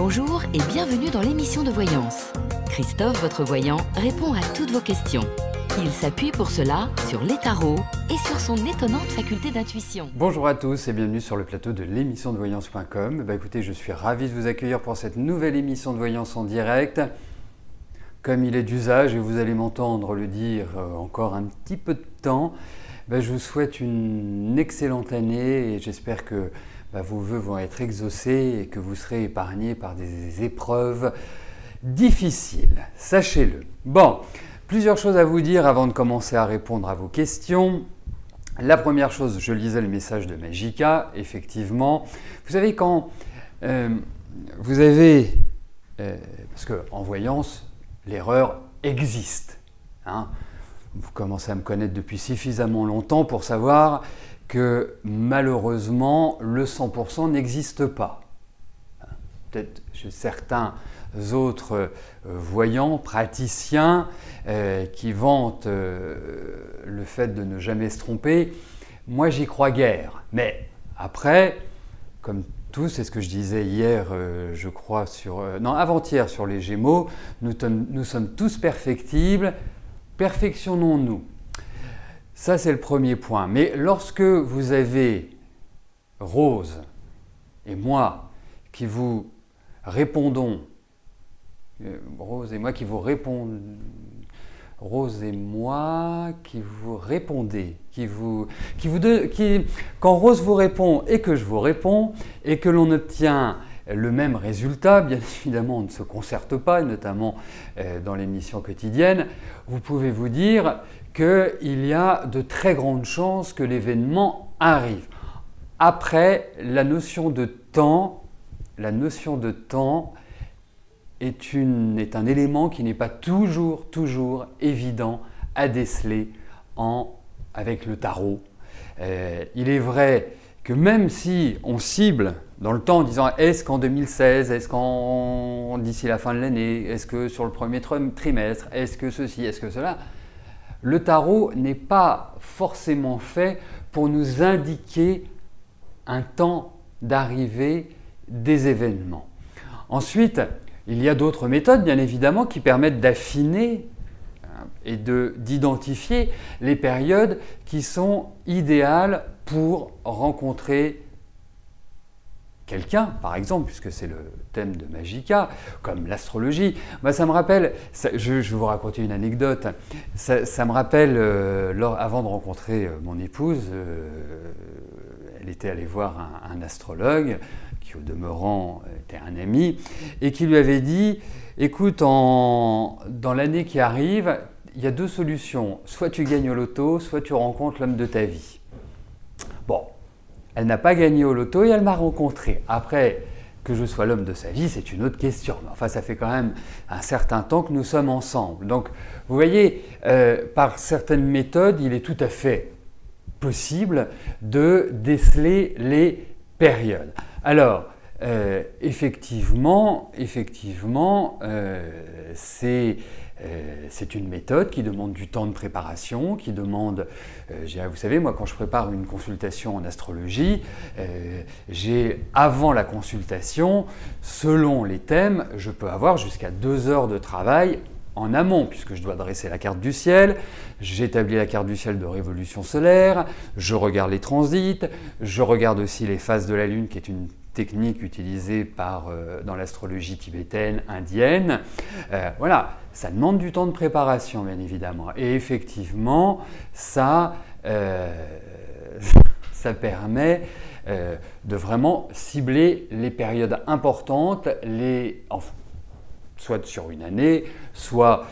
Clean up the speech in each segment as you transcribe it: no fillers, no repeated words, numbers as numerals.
Bonjour et bienvenue dans l'émission de voyance. Christophe, votre voyant, répond à toutes vos questions. Il s'appuie pour cela sur les tarots et sur son étonnante faculté d'intuition. Bonjour à tous et bienvenue sur le plateau de l'émission de voyance.com. Écoutez, je suis ravi de vous accueillir pour cette nouvelle émission de voyance en direct. Comme il est d'usage, et vous allez m'entendre le dire encore un petit peu de temps, je vous souhaite une excellente année et j'espère que vos vœux vont être exaucés et que vous serez épargnés par des épreuves difficiles, sachez-le. Bon, plusieurs choses à vous dire avant de commencer à répondre à vos questions. La première chose, je lisais le message de Magica, effectivement. Vous savez, quand vous avez... parce qu'en voyance, l'erreur existe. Vous commencez à me connaître depuis suffisamment longtemps pour savoir que malheureusement, le 100% n'existe pas. Peut-être chez certains autres voyants, praticiens, qui vantent le fait de ne jamais se tromper. Moi, j'y crois guère. Mais après, comme tout, c'est ce que je disais hier, je crois, avant-hier sur les Gémeaux, nous sommes tous perfectibles, perfectionnons-nous. Ça, c'est le premier point. Mais lorsque vous avez Rose et moi qui vous répondons, Rose et moi qui vous répondons, quand Rose vous répond et que je vous réponds et que l'on obtient le même résultat, bien évidemment on ne se concerte pas, notamment dans l'émission quotidienne, vous pouvez vous dire qu'il y a de très grandes chances que l'événement arrive. Après, la notion de temps est un élément qui n'est pas toujours évident à déceler avec le tarot. Il est vrai que même si on cible dans le temps en disant est-ce qu'en 2016, est-ce qu'en d'ici la fin de l'année, est-ce que sur le premier trimestre, est-ce que ceci, est-ce que cela, le tarot n'est pas forcément fait pour nous indiquer un temps d'arrivée des événements. Ensuite, il y a d'autres méthodes, bien évidemment, qui permettent d'affiner et d'identifier les périodes qui sont idéales pour rencontrer quelqu'un, par exemple, puisque c'est le thème de Magica, comme l'astrologie. Ça me rappelle, je vais vous raconter une anecdote, ça me rappelle, avant de rencontrer mon épouse, elle était allée voir un astrologue, qui au demeurant était un ami, et qui lui avait dit « Écoute, dans l'année qui arrive, il y a deux solutions, soit tu gagnes au loto, soit tu rencontres l'homme de ta vie. » Bon, elle n'a pas gagné au loto et elle m'a rencontré. Après, que je sois l'homme de sa vie, c'est une autre question. Mais enfin, ça fait quand même un certain temps que nous sommes ensemble. Donc, vous voyez, par certaines méthodes, il est tout à fait possible de déceler les périodes. Alors, effectivement, c'est une méthode qui demande du temps de préparation, qui demande, vous savez, moi quand je prépare une consultation en astrologie, j'ai avant la consultation, selon les thèmes, je peux avoir jusqu'à 2 heures de travail en amont, puisque je dois dresser la carte du ciel, j'établis la carte du ciel de révolution solaire, je regarde les transits, je regarde aussi les phases de la Lune, qui est une technique utilisée dans l'astrologie tibétaine, indienne. Voilà, ça demande du temps de préparation, bien évidemment. Et effectivement, ça permet de vraiment cibler les périodes importantes, soit sur une année, soit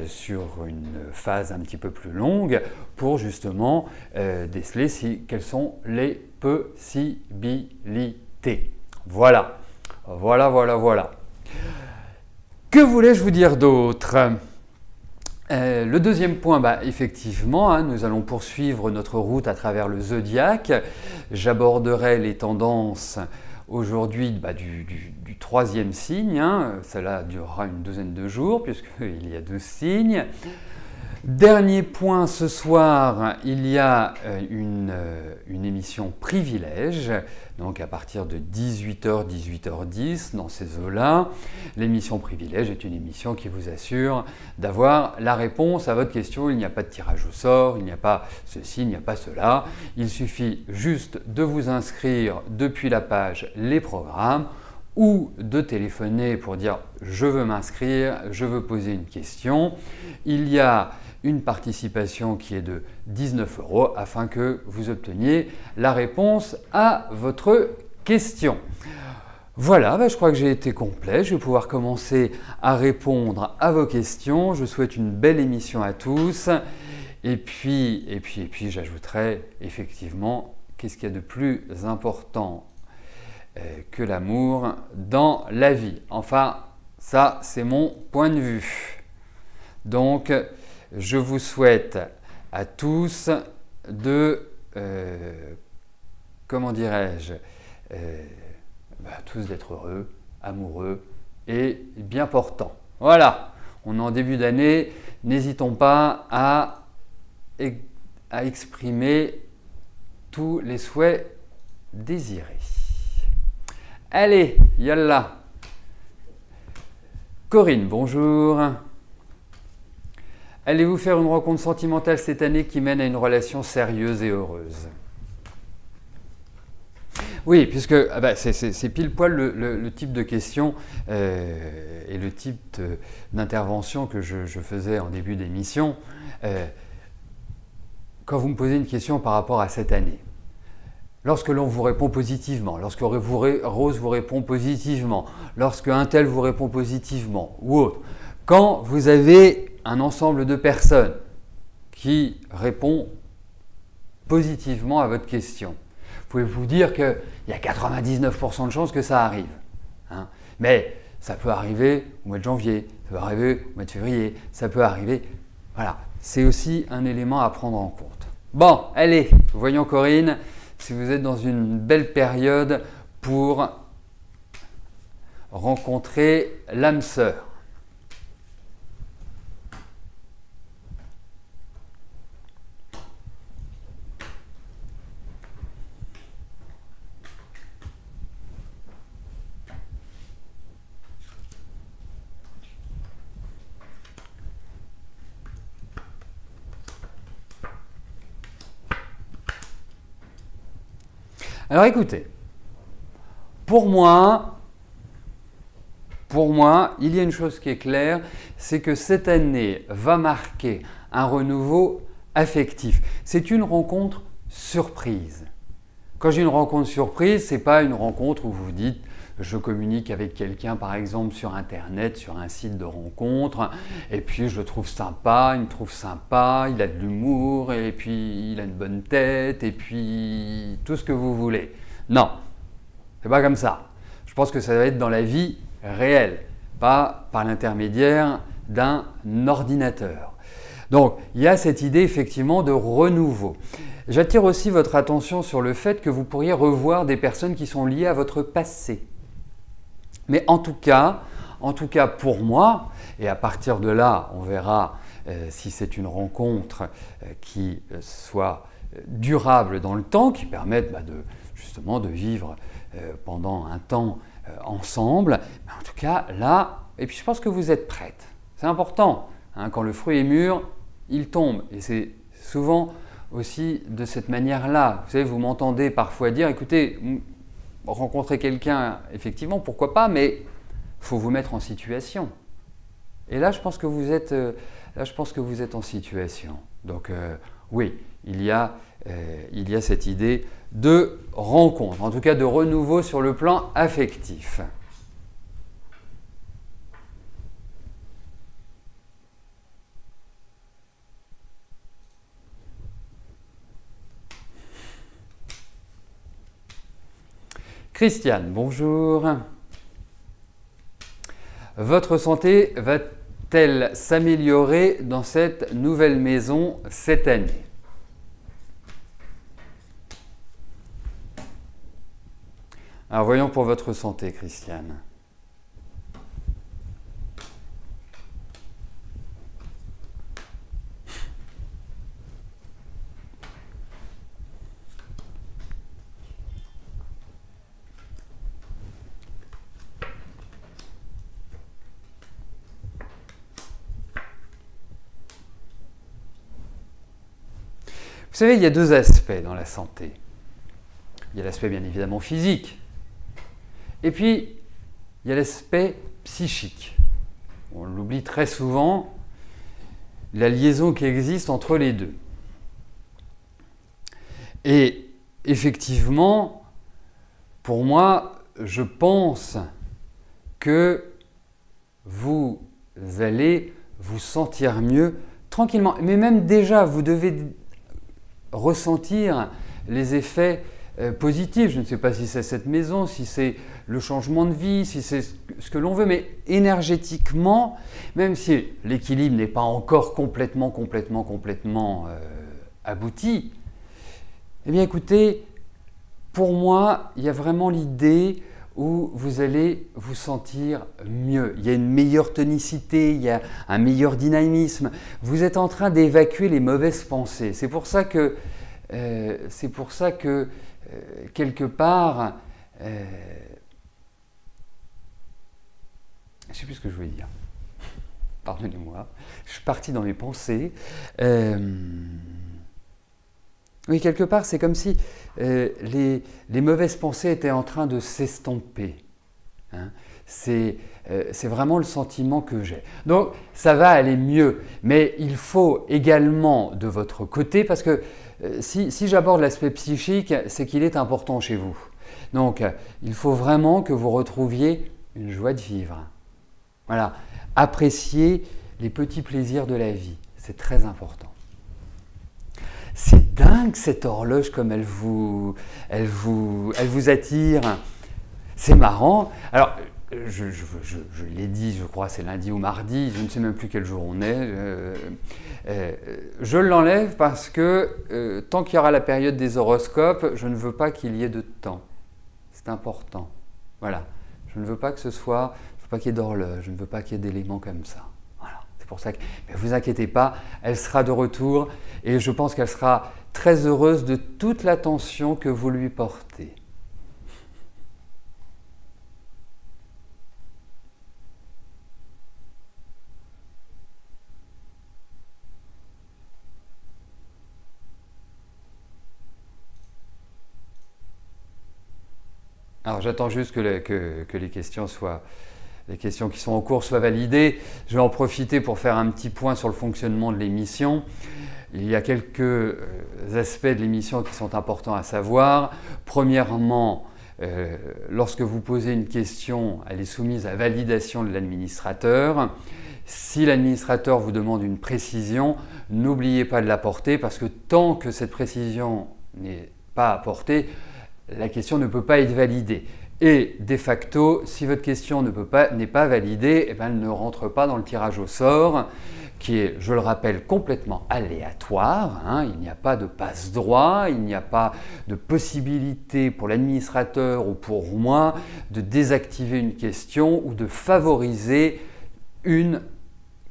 sur une phase un petit peu plus longue, pour justement déceler quelles sont les possibilités. Voilà. Que voulais-je vous dire d'autre ? Le deuxième point, effectivement, nous allons poursuivre notre route à travers le zodiaque. J'aborderai les tendances aujourd'hui du troisième signe. Cela durera une douzaine de jours puisqu'il y a 12 signes. Dernier point, ce soir, il y a une émission privilège donc à partir de 18h, 18h10, dans ces eaux-là. L'émission Privilège est une émission qui vous assure d'avoir la réponse à votre question. Il n'y a pas de tirage au sort, il n'y a pas ceci, il n'y a pas cela. Il suffit juste de vous inscrire depuis la page Les programmes ou de téléphoner pour dire « je veux m'inscrire, je veux poser une question ». Il y a une participation qui est de 19 € afin que vous obteniez la réponse à votre question. Voilà, je crois que j'ai été complet. Je vais pouvoir commencer à répondre à vos questions. Je souhaite une belle émission à tous. Et puis j'ajouterai effectivement, qu'est-ce qu'il y a de plus important que l'amour dans la vie. Enfin, ça, c'est mon point de vue. Donc, je vous souhaite à tous de, comment dirais-je, tous d'être heureux, amoureux et bien portants. Voilà, on est en début d'année, n'hésitons pas à exprimer tous les souhaits désirés. Allez, yallah. Corinne, bonjour. Allez-vous faire une rencontre sentimentale cette année qui mène à une relation sérieuse et heureuse? Oui, puisque c'est pile poil le type de question et le type d'intervention que je faisais en début d'émission. Quand vous me posez une question par rapport à cette année, lorsque l'on vous répond positivement, lorsque Rose vous répond positivement, lorsque un tel vous répond positivement ou autre, quand vous avez un ensemble de personnes qui répond positivement à votre question, vous pouvez vous dire qu'il y a 99% de chances que ça arrive. Hein. Mais ça peut arriver au mois de janvier, ça peut arriver au mois de février, ça peut arriver… Voilà, c'est aussi un élément à prendre en compte. Bon, allez, voyons Corinne, si vous êtes dans une belle période pour rencontrer l'âme sœur. Alors écoutez, pour moi, il y a une chose qui est claire, c'est que cette année va marquer un renouveau affectif. C'est une rencontre surprise. Quand j'ai une rencontre surprise, ce n'est pas une rencontre où vous vous dites je communique avec quelqu'un par exemple sur internet, sur un site de rencontre, et puis je le trouve sympa, il me trouve sympa, il a de l'humour, et puis il a une bonne tête, et puis tout ce que vous voulez. Non, c'est pas comme ça. Je pense que ça va être dans la vie réelle, pas par l'intermédiaire d'un ordinateur. Donc, il y a cette idée effectivement de renouveau. J'attire aussi votre attention sur le fait que vous pourriez revoir des personnes qui sont liées à votre passé. Mais en tout cas pour moi, et à partir de là, on verra si c'est une rencontre qui soit durable dans le temps, qui permette justement de vivre pendant un temps ensemble. En tout cas, là, et puis je pense que vous êtes prête. C'est important. Hein, quand le fruit est mûr, il tombe. Et c'est souvent aussi de cette manière-là. Vous savez, vous m'entendez parfois dire, écoutez, rencontrer quelqu'un, effectivement, pourquoi pas, mais il faut vous mettre en situation. Et là, je pense que vous êtes en situation. Donc, oui, il y a cette idée de rencontre, en tout cas de renouveau sur le plan affectif. Christiane, bonjour. Votre santé va-t-elle s'améliorer dans cette nouvelle maison cette année? Alors voyons pour votre santé, Christiane. savez, il y a deux aspects dans la santé. Il y a l'aspect bien évidemment physique, et puis il y a l'aspect psychique. On l'oublie très souvent, la liaison qui existe entre les deux. Et effectivement, pour moi, je pense que vous allez vous sentir mieux tranquillement. Mais même déjà, vous devez ressentir les effets positifs. Je ne sais pas si c'est cette maison, si c'est le changement de vie, si c'est ce que l'on veut, mais énergétiquement, même si l'équilibre n'est pas encore complètement abouti, eh bien écoutez, pour moi, il y a vraiment l'idée où vous allez vous sentir mieux. Il y a une meilleure tonicité, il y a un meilleur dynamisme. Vous êtes en train d'évacuer les mauvaises pensées. C'est pour ça que quelque part, je ne sais plus ce que je voulais dire. Pardonnez-moi, je suis parti dans mes pensées. Oui, quelque part, c'est comme si les mauvaises pensées étaient en train de s'estomper. Hein. C'est vraiment le sentiment que j'ai. Donc, ça va aller mieux. Mais il faut également de votre côté, parce que si j'aborde l'aspect psychique, c'est qu'il est important chez vous. Donc, il faut vraiment que vous retrouviez une joie de vivre. Voilà. Appréciez les petits plaisirs de la vie. C'est très important. C'est dingue cette horloge comme elle vous attire. C'est marrant. Alors, je l'ai dit, je crois, c'est lundi ou mardi, je ne sais même plus quel jour on est. Je l'enlève parce que tant qu'il y aura la période des horoscopes, je ne veux pas qu'il y ait de temps. C'est important. Voilà. Je ne veux pas que ce soit, je ne veux pas qu'il y ait d'horloge, je ne veux pas qu'il y ait d'éléments comme ça. C'est pour ça que ne vous inquiétez pas, elle sera de retour et je pense qu'elle sera très heureuse de toute l'attention que vous lui portez. Alors j'attends juste que les questions soient... Les questions qui sont en cours soient validées. Je vais en profiter pour faire un petit point sur le fonctionnement de l'émission. Il y a quelques aspects de l'émission qui sont importants à savoir. Premièrement, lorsque vous posez une question, elle est soumise à validation de l'administrateur. Si l'administrateur vous demande une précision, n'oubliez pas de l'apporter parce que tant que cette précision n'est pas apportée, la question ne peut pas être validée. Et de facto, si votre question n'est pas validée, eh bien, elle ne rentre pas dans le tirage au sort, qui est, je le rappelle, complètement aléatoire. Hein. Il n'y a pas de passe-droit, il n'y a pas de possibilité pour l'administrateur ou pour moi de désactiver une question ou de favoriser une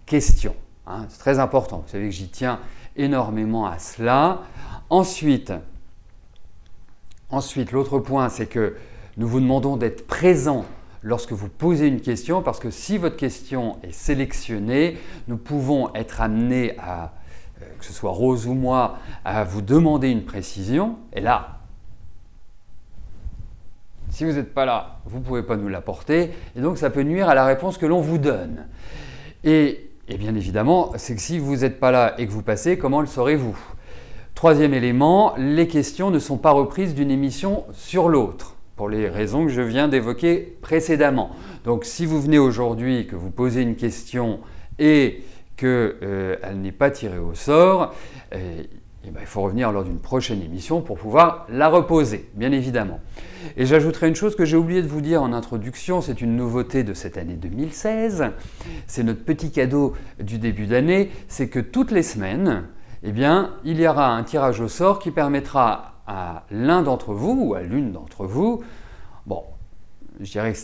question. Hein. C'est très important, vous savez que j'y tiens énormément à cela. Ensuite, l'autre point, c'est que nous vous demandons d'être présent lorsque vous posez une question parce que si votre question est sélectionnée, nous pouvons être amenés à, que ce soit Rose ou moi, à vous demander une précision. Et là, si vous n'êtes pas là, vous ne pouvez pas nous l'apporter et donc ça peut nuire à la réponse que l'on vous donne. Et bien évidemment, c'est que si vous n'êtes pas là et que vous passez, comment le saurez-vous ? Troisième élément, les questions ne sont pas reprises d'une émission sur l'autre, pour les raisons que je viens d'évoquer précédemment. Donc si vous venez aujourd'hui et que vous posez une question et qu'elle n'est pas tirée au sort, il faut revenir lors d'une prochaine émission pour pouvoir la reposer, bien évidemment. Et j'ajouterai une chose que j'ai oublié de vous dire en introduction, c'est une nouveauté de cette année 2016, c'est notre petit cadeau du début d'année, c'est que toutes les semaines, eh bien, il y aura un tirage au sort qui permettra à l'un d'entre vous ou à l'une d'entre vous, bon, je dirais que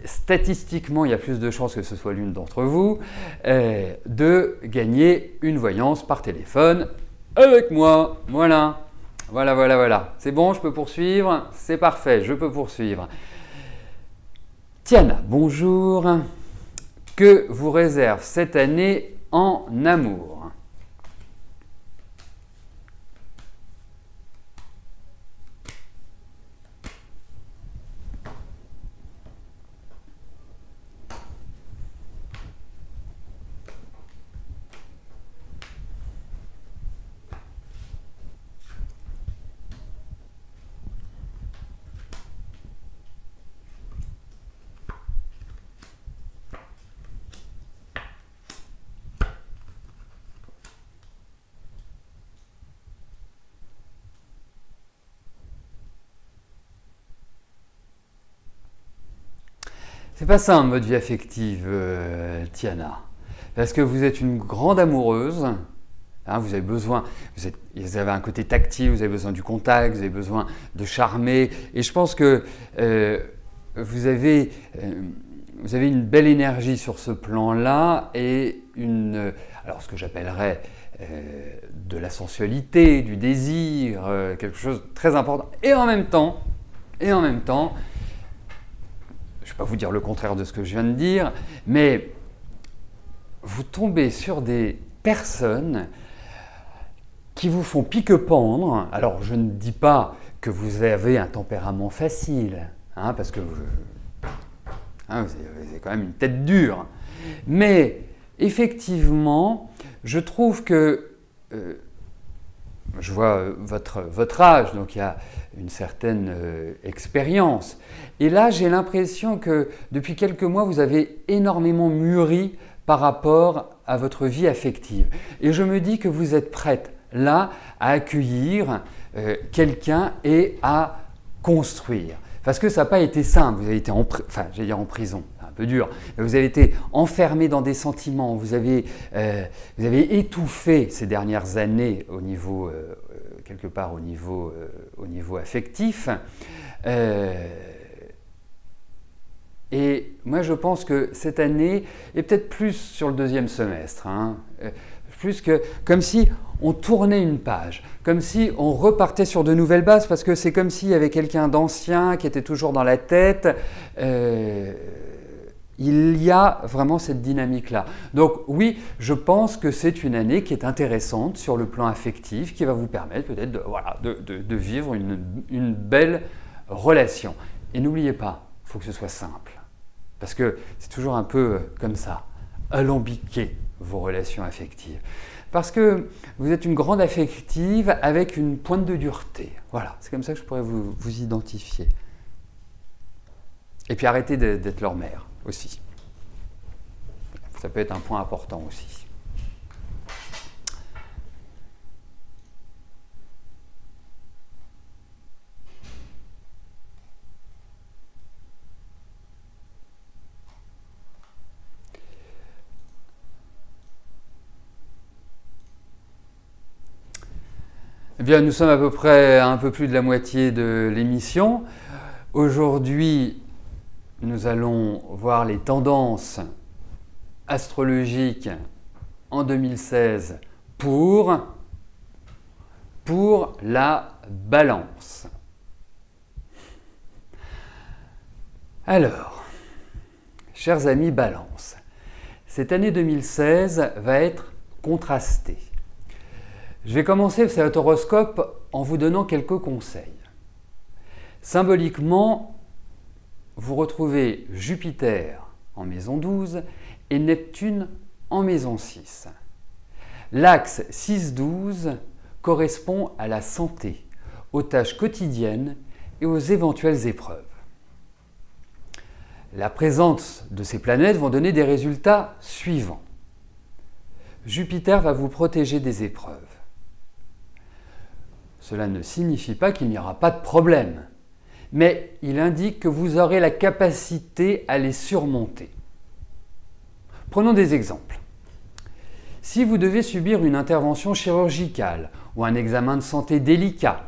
statistiquement, il y a plus de chances que ce soit l'une d'entre vous, de gagner une voyance par téléphone avec moi. Voilà. C'est bon, je peux poursuivre? C'est parfait, je peux poursuivre. Tiana, bonjour. Que vous réserve cette année en amour? C'est pas simple votre vie affective, Tiana, parce que vous êtes une grande amoureuse. Hein, vous avez besoin, vous avez un côté tactile, vous avez besoin du contact, vous avez besoin de charmer. Et je pense que vous avez une belle énergie sur ce plan-là et alors ce que j'appellerais de la sensualité, du désir, quelque chose de très important. Et en même temps, je ne vais pas vous dire le contraire de ce que je viens de dire, mais vous tombez sur des personnes qui vous font pique-pendre. Alors, je ne dis pas que vous avez un tempérament facile, hein, parce que vous avez quand même une tête dure. Mais effectivement, je trouve que, je vois votre âge, donc il y a une certaine expérience. Et là, j'ai l'impression que depuis quelques mois, vous avez énormément mûri par rapport à votre vie affective. Et je me dis que vous êtes prête là à accueillir quelqu'un et à construire. Parce que ça n'a pas été simple, vous avez été en prison, c'est un peu dur, mais vous avez été enfermé dans des sentiments, vous avez étouffé ces dernières années au niveau, quelque part au niveau affectif. Et moi je pense que cette année, et peut-être plus sur le deuxième semestre, hein, plus que comme si on tournait une page, comme si on repartait sur de nouvelles bases, parce que c'est comme s'il y avait quelqu'un d'ancien qui était toujours dans la tête. Il y a vraiment cette dynamique-là. Donc oui, je pense que c'est une année qui est intéressante sur le plan affectif, qui va vous permettre peut-être de vivre une belle relation. Et n'oubliez pas, il faut que ce soit simple, parce que c'est toujours un peu comme ça, alambiquer vos relations affectives. Parce que vous êtes une grande affective avec une pointe de dureté. Voilà, c'est comme ça que je pourrais vous identifier. Et puis arrêtez d'être leur mère aussi. Ça peut être un point important aussi. Eh bien, nous sommes à peu près à un peu plus de la moitié de l'émission. Aujourd'hui, nous allons voir les tendances astrologiques en 2016 pour la Balance. Alors, chers amis Balance, cette année 2016 va être contrastée. Je vais commencer cet horoscope en vous donnant quelques conseils. Symboliquement, vous retrouvez Jupiter en maison 12 et Neptune en maison 6. L'axe 6-12 correspond à la santé, aux tâches quotidiennes et aux éventuelles épreuves. La présence de ces planètes vont donner des résultats suivants. Jupiter va vous protéger des épreuves. Cela ne signifie pas qu'il n'y aura pas de problème, mais il indique que vous aurez la capacité à les surmonter. Prenons des exemples. Si vous devez subir une intervention chirurgicale ou un examen de santé délicat,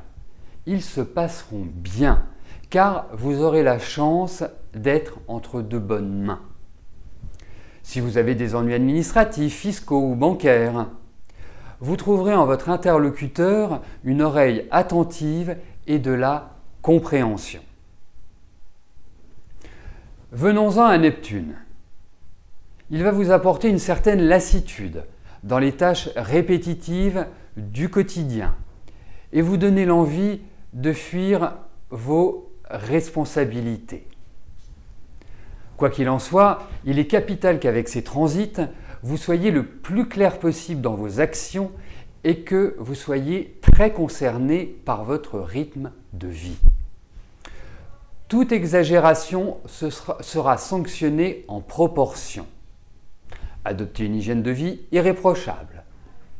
ils se passeront bien, car vous aurez la chance d'être entre de bonnes mains. Si vous avez des ennuis administratifs, fiscaux ou bancaires, vous trouverez en votre interlocuteur une oreille attentive et de la compréhension. Venons-en à Neptune. Il va vous apporter une certaine lassitude dans les tâches répétitives du quotidien et vous donner l'envie de fuir vos responsabilités. Quoi qu'il en soit, il est capital qu'avec ces transits, vous soyez le plus clair possible dans vos actions et que vous soyez très concerné par votre rythme de vie. Toute exagération sera sanctionnée en proportion. Adoptez une hygiène de vie irréprochable.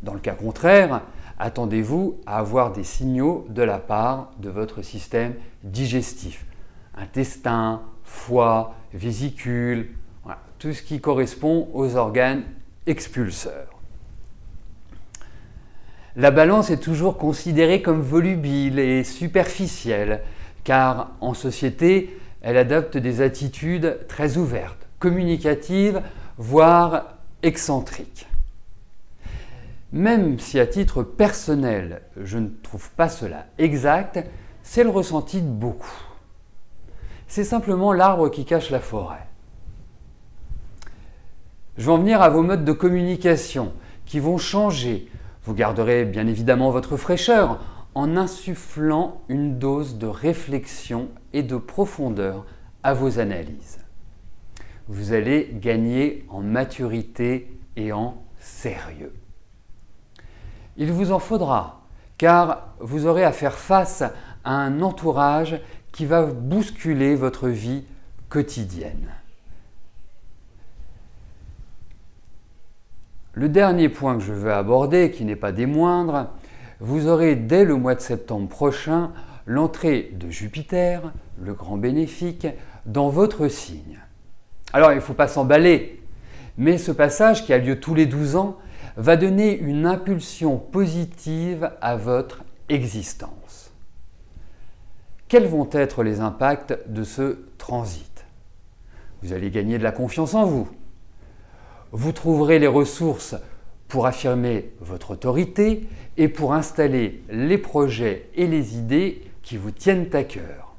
Dans le cas contraire, attendez-vous à avoir des signaux de la part de votre système digestif. Intestin, foie, vésicule, voilà, tout ce qui correspond aux organes expulseurs. La balance est toujours considérée comme volubile et superficielle, car en société, elle adopte des attitudes très ouvertes, communicatives, voire excentriques. Même si à titre personnel, je ne trouve pas cela exact, c'est le ressenti de beaucoup. C'est simplement l'arbre qui cache la forêt. Je vais en venir à vos modes de communication qui vont changer. Vous garderez bien évidemment votre fraîcheur en insufflant une dose de réflexion et de profondeur à vos analyses. Vous allez gagner en maturité et en sérieux. Il vous en faudra, car vous aurez à faire face à un entourage qui va bousculer votre vie quotidienne. Le dernier point que je veux aborder, qui n'est pas des moindres, vous aurez dès le mois de septembre prochain l'entrée de Jupiter, le grand bénéfique, dans votre signe. Alors il ne faut pas s'emballer, mais ce passage qui a lieu tous les 12 ans va donner une impulsion positive à votre existence. Quels vont être les impacts de ce transit? Vous allez gagner de la confiance en vous. Vous trouverez les ressources pour affirmer votre autorité et pour installer les projets et les idées qui vous tiennent à cœur.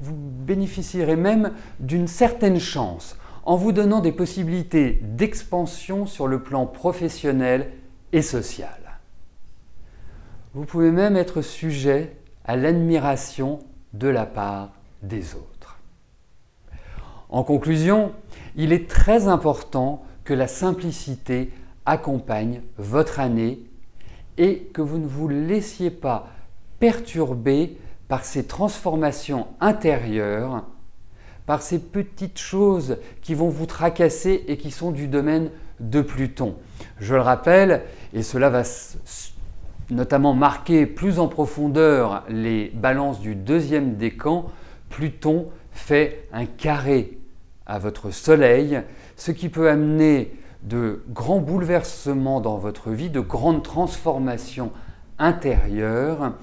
Vous bénéficierez même d'une certaine chance en vous donnant des possibilités d'expansion sur le plan professionnel et social. Vous pouvez même être sujet à l'admiration de la part des autres. En conclusion, il est très important que la simplicité accompagne votre année et que vous ne vous laissiez pas perturber par ces transformations intérieures, par ces petites choses qui vont vous tracasser et qui sont du domaine de Pluton. Je le rappelle, et cela va notamment marquer plus en profondeur les balances du deuxième décan, Pluton fait un carré à votre soleil, ce qui peut amener de grands bouleversements dans votre vie, de grandes transformations intérieures.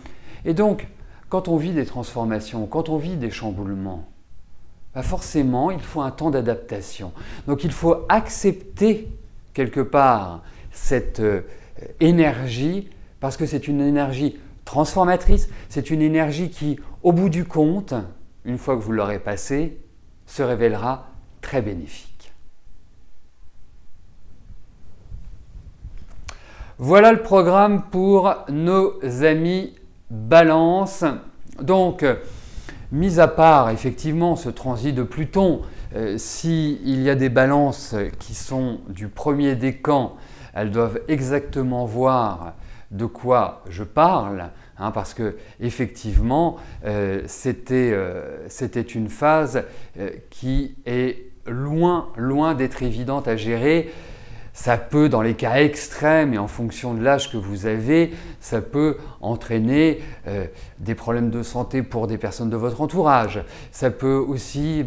Et donc, quand on vit des transformations, quand on vit des chamboulements, forcément, il faut un temps d'adaptation. Donc, il faut accepter quelque part cette énergie parce que c'est une énergie transformatrice, c'est une énergie qui, au bout du compte, une fois que vous l'aurez passée, se révélera très bénéfique. Voilà le programme pour nos amis Balance. Donc, mis à part effectivement ce transit de Pluton, s'il y a des balances qui sont du premier décan, elles doivent exactement voir de quoi je parle, parce que effectivement c'était une phase qui est loin d'être évidente à gérer. Ça peut, dans les cas extrêmes et en fonction de l'âge que vous avez, ça peut entraîner des problèmes de santé pour des personnes de votre entourage. Ça peut aussi,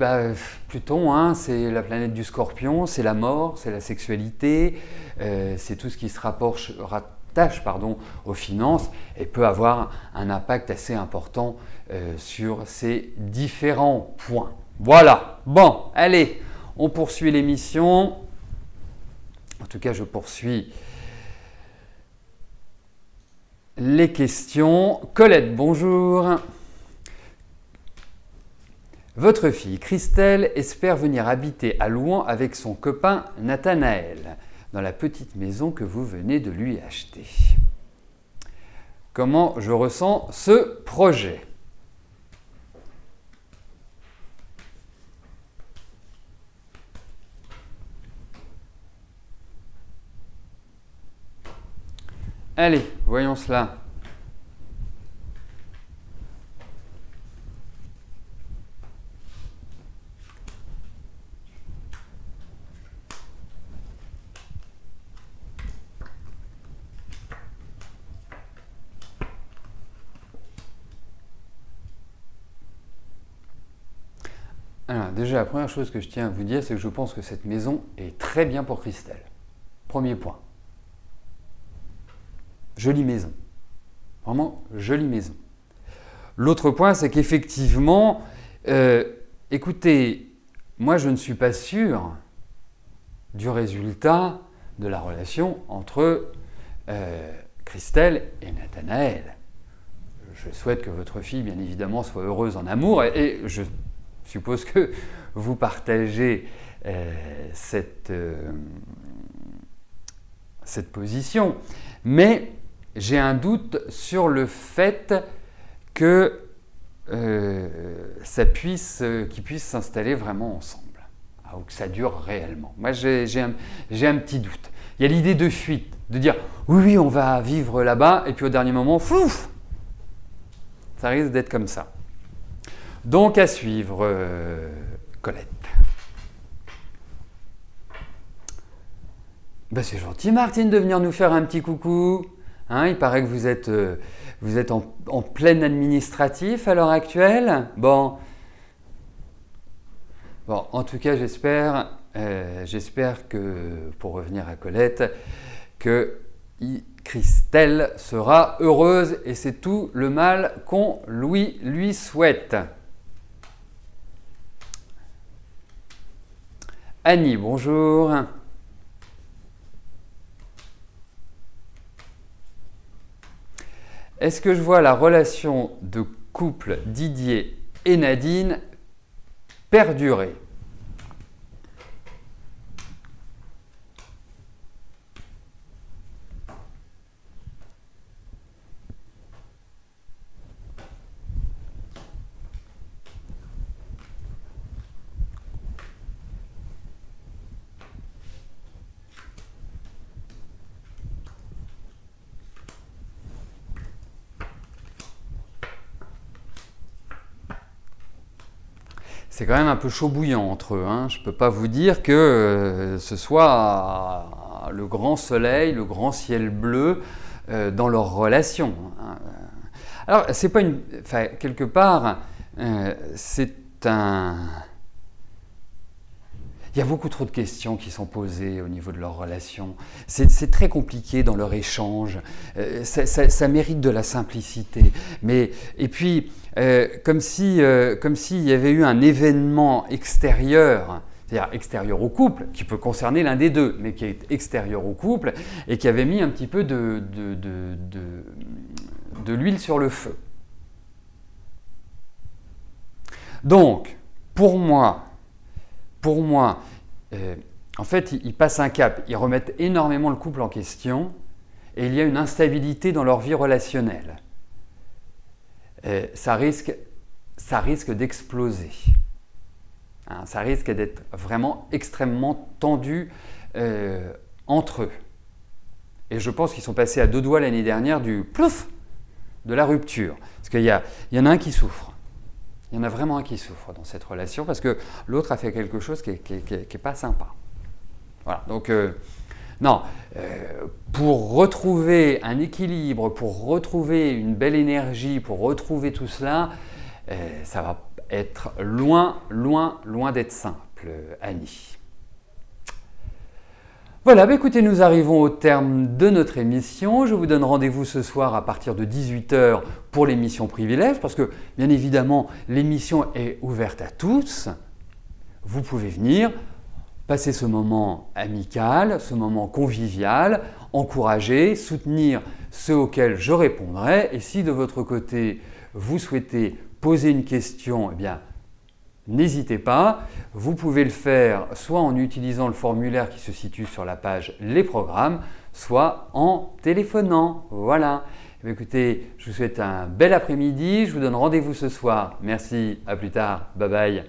Pluton, c'est la planète du Scorpion, c'est la mort, c'est la sexualité, c'est tout ce qui se rattache aux finances et peut avoir un impact assez important sur ces différents points. Voilà, bon, allez, on poursuit l'émission. En tout cas, je poursuis les questions. Colette, bonjour. Votre fille Christelle espère venir habiter à Louhans avec son copain Nathanaël, dans la petite maison que vous venez de lui acheter. Comment je ressens ce projet ? Allez, voyons cela. Alors, déjà, la première chose que je tiens à vous dire, c'est que je pense que cette maison est très bien pour Christelle. Premier point. Jolie maison. Vraiment, jolie maison. L'autre point, c'est qu'effectivement, écoutez, moi, je ne suis pas sûr du résultat de la relation entre Christelle et Nathanaël. Je souhaite que votre fille, bien évidemment, soit heureuse en amour et je suppose que vous partagez cette position. Mais j'ai un doute sur le fait que qu'ils puissent s'installer vraiment ensemble, ou que ça dure réellement. Moi, j'ai un petit doute. Il y a l'idée de fuite, de dire oui, oui, on va vivre là-bas, et puis au dernier moment, flouf, ça risque d'être comme ça. Donc, à suivre, Colette. Ben, c'est gentil, Martine, de venir nous faire un petit coucou. Hein, il paraît que vous êtes en plein administratif à l'heure actuelle. Bon, en tout cas, j'espère que, pour revenir à Colette, que Christelle sera heureuse et c'est tout le mal qu'on lui souhaite. Annie, bonjour. Est-ce que je vois la relation de couple Didier et Nadine perdurer? C'est quand même un peu chaud bouillant entre eux. Hein. Je ne peux pas vous dire que ce soit le grand soleil, le grand ciel bleu dans leur relation. Alors, c'est pas une. Enfin, quelque part, c'est un. Il y a beaucoup trop de questions qui sont posées au niveau de leur relation. C'est très compliqué dans leur échange. Ça mérite de la simplicité. Et puis, comme s'il y avait eu un événement extérieur, c'est-à-dire extérieur au couple, qui peut concerner l'un des deux, mais qui est extérieur au couple, et qui avait mis un petit peu de l'huile sur le feu. Donc, pour moi, en fait, ils passent un cap, ils remettent énormément le couple en question et il y a une instabilité dans leur vie relationnelle. Ça risque d'exploser. Hein, ça risque d'être vraiment extrêmement tendu entre eux. Et je pense qu'ils sont passés à deux doigts l'année dernière du plouf de la rupture. Parce qu'il y en a un qui souffre. Il y en a vraiment un qui souffre dans cette relation parce que l'autre a fait quelque chose qui n'est pas sympa. Voilà, donc pour retrouver un équilibre, pour retrouver une belle énergie, pour retrouver tout cela, ça va être loin d'être simple, Annie. Voilà, écoutez, nous arrivons au terme de notre émission. Je vous donne rendez-vous ce soir à partir de 18 h pour l'émission Privilège, parce que, bien évidemment, l'émission est ouverte à tous. Vous pouvez venir, passer ce moment amical, ce moment convivial, encourager, soutenir ceux auxquels je répondrai. Et si de votre côté, vous souhaitez poser une question, eh bien, n'hésitez pas, vous pouvez le faire soit en utilisant le formulaire qui se situe sur la page Les programmes, soit en téléphonant. Voilà. Écoutez, je vous souhaite un bel après-midi, je vous donne rendez-vous ce soir. Merci, à plus tard, bye bye.